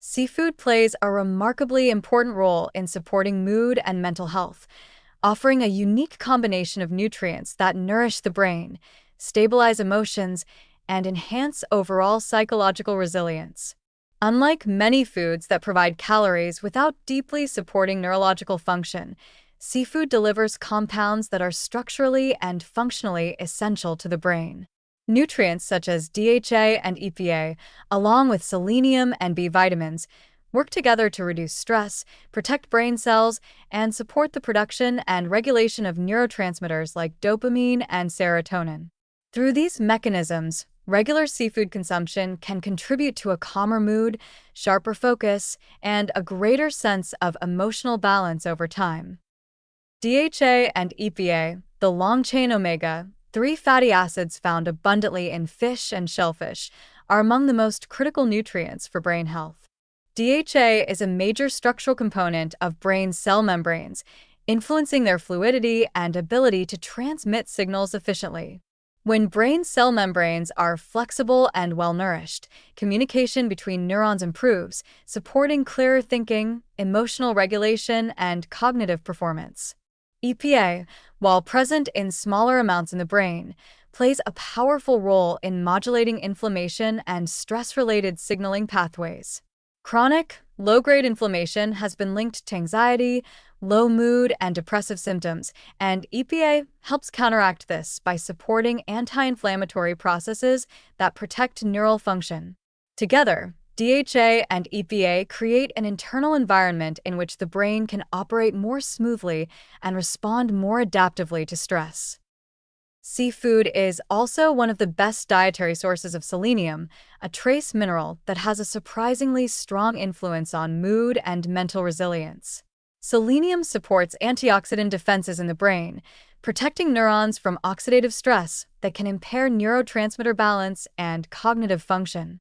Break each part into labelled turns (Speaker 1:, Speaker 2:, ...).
Speaker 1: Seafood plays a remarkably important role in supporting mood and mental health, offering a unique combination of nutrients that nourish the brain, stabilize emotions, and enhance overall psychological resilience. Unlike many foods that provide calories without deeply supporting neurological function, seafood delivers compounds that are structurally and functionally essential to the brain. Nutrients such as DHA and EPA, along with selenium and B vitamins, work together to reduce stress, protect brain cells, and support the production and regulation of neurotransmitters like dopamine and serotonin. Through these mechanisms, regular seafood consumption can contribute to a calmer mood, sharper focus, and a greater sense of emotional balance over time. DHA and EPA, the long-chain omega-3 fatty acids found abundantly in fish and shellfish, are among the most critical nutrients for brain health. DHA is a major structural component of brain cell membranes, influencing their fluidity and ability to transmit signals efficiently. When brain cell membranes are flexible and well-nourished, communication between neurons improves, supporting clearer thinking, emotional regulation, and cognitive performance. EPA, while present in smaller amounts in the brain, plays a powerful role in modulating inflammation and stress-related signaling pathways. Chronic, low-grade inflammation has been linked to anxiety, low mood, and depressive symptoms, and EPA helps counteract this by supporting anti-inflammatory processes that protect neural function. Together, DHA and EPA create an internal environment in which the brain can operate more smoothly and respond more adaptively to stress. Seafood is also one of the best dietary sources of selenium, a trace mineral that has a surprisingly strong influence on mood and mental resilience. Selenium supports antioxidant defenses in the brain, protecting neurons from oxidative stress that can impair neurotransmitter balance and cognitive function.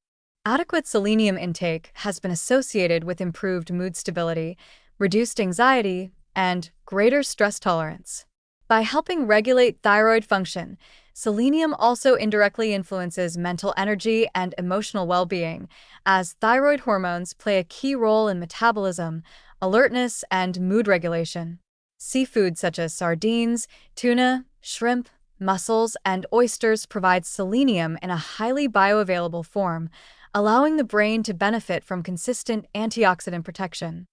Speaker 1: Adequate selenium intake has been associated with improved mood stability, reduced anxiety, and greater stress tolerance. By helping regulate thyroid function, selenium also indirectly influences mental energy and emotional well-being, as thyroid hormones play a key role in metabolism, alertness, and mood regulation. Seafood such as sardines, tuna, shrimp, mussels, and oysters provide selenium in a highly bioavailable form, allowing the brain to benefit from consistent antioxidant protection.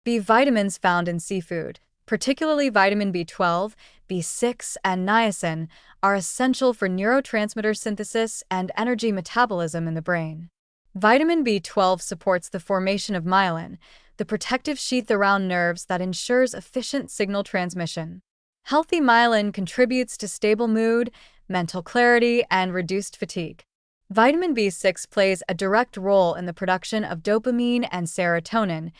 Speaker 1: B vitamins found in seafood, particularly vitamin B12, B6, and niacin, are essential for neurotransmitter synthesis and energy metabolism in the brain. Vitamin B12 supports the formation of myelin, the protective sheath around nerves that ensures efficient signal transmission. Healthy myelin contributes to stable mood, mental clarity, and reduced fatigue. Vitamin B6 plays a direct role in the production of dopamine and serotonin,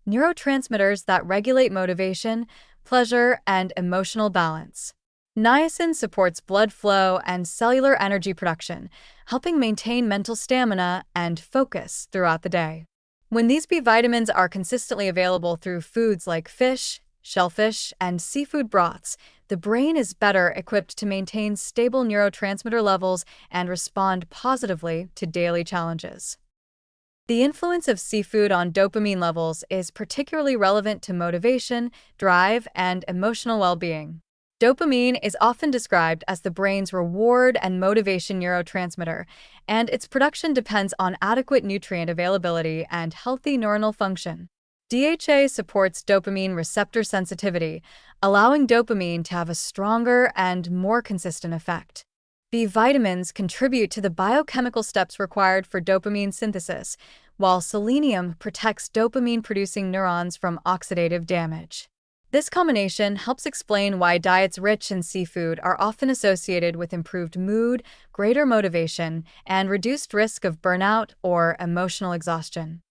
Speaker 1: neurotransmitters that regulate motivation, pleasure, and emotional balance. Niacin supports blood flow and cellular energy production, helping maintain mental stamina and focus throughout the day. When these B vitamins are consistently available through foods like fish, shellfish, and seafood broths, the brain is better equipped to maintain stable neurotransmitter levels and respond positively to daily challenges. The influence of seafood on dopamine levels is particularly relevant to motivation, drive, and emotional well-being. Dopamine is often described as the brain's reward and motivation neurotransmitter, and its production depends on adequate nutrient availability and healthy neuronal function. DHA supports dopamine receptor sensitivity, allowing dopamine to have a stronger and more consistent effect. B vitamins contribute to the biochemical steps required for dopamine synthesis, while selenium protects dopamine-producing neurons from oxidative damage. This combination helps explain why diets rich in seafood are often associated with improved mood, greater motivation, and reduced risk of burnout or emotional exhaustion.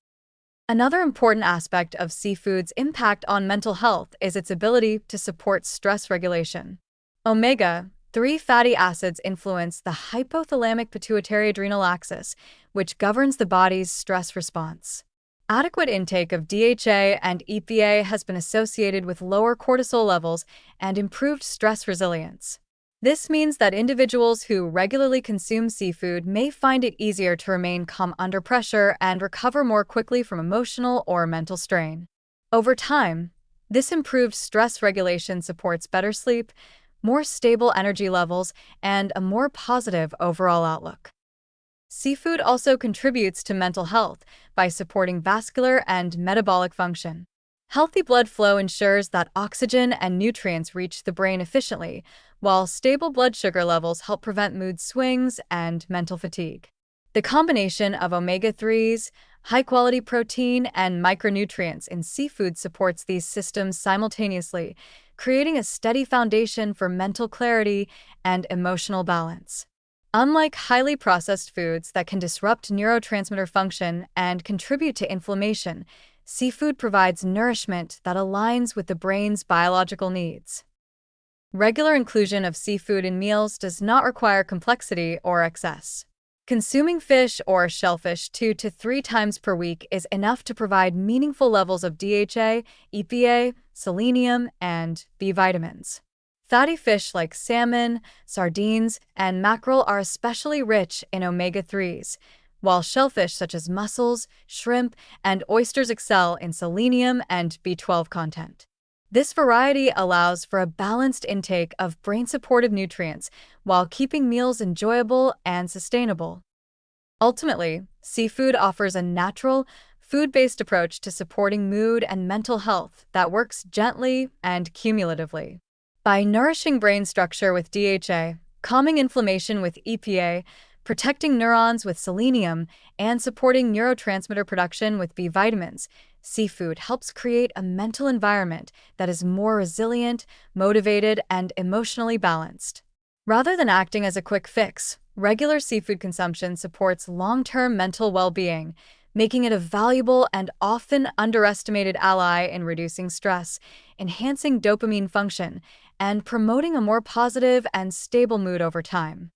Speaker 1: Another important aspect of seafood's impact on mental health is its ability to support stress regulation. Omega-3 fatty acids influence the hypothalamic pituitary adrenal axis, which governs the body's stress response. Adequate intake of DHA and EPA has been associated with lower cortisol levels and improved stress resilience. This means that individuals who regularly consume seafood may find it easier to remain calm under pressure and recover more quickly from emotional or mental strain. Over time, this improved stress regulation supports better sleep, more stable energy levels, and a more positive overall outlook. Seafood also contributes to mental health by supporting vascular and metabolic function. Healthy blood flow ensures that oxygen and nutrients reach the brain efficiently, while stable blood sugar levels help prevent mood swings and mental fatigue. The combination of omega-3s, high-quality protein, and micronutrients in seafood supports these systems simultaneously, creating a steady foundation for mental clarity and emotional balance. Unlike highly processed foods that can disrupt neurotransmitter function and contribute to inflammation, seafood provides nourishment that aligns with the brain's biological needs. Regular inclusion of seafood in meals does not require complexity or excess. Consuming fish or shellfish 2 to 3 times per week is enough to provide meaningful levels of DHA, EPA, selenium, and B vitamins. Fatty fish like salmon, sardines, and mackerel are especially rich in omega-3s, while shellfish such as mussels, shrimp, and oysters excel in selenium and B12 content. This variety allows for a balanced intake of brain-supportive nutrients while keeping meals enjoyable and sustainable. Ultimately, seafood offers a natural, food-based approach to supporting mood and mental health that works gently and cumulatively. By nourishing brain structure with DHA, calming inflammation with EPA, protecting neurons with selenium, and supporting neurotransmitter production with B vitamins, seafood helps create a mental environment that is more resilient, motivated, and emotionally balanced. Rather than acting as a quick fix, regular seafood consumption supports long-term mental well-being, making it a valuable and often underestimated ally in reducing stress, enhancing dopamine function, and promoting a more positive and stable mood over time.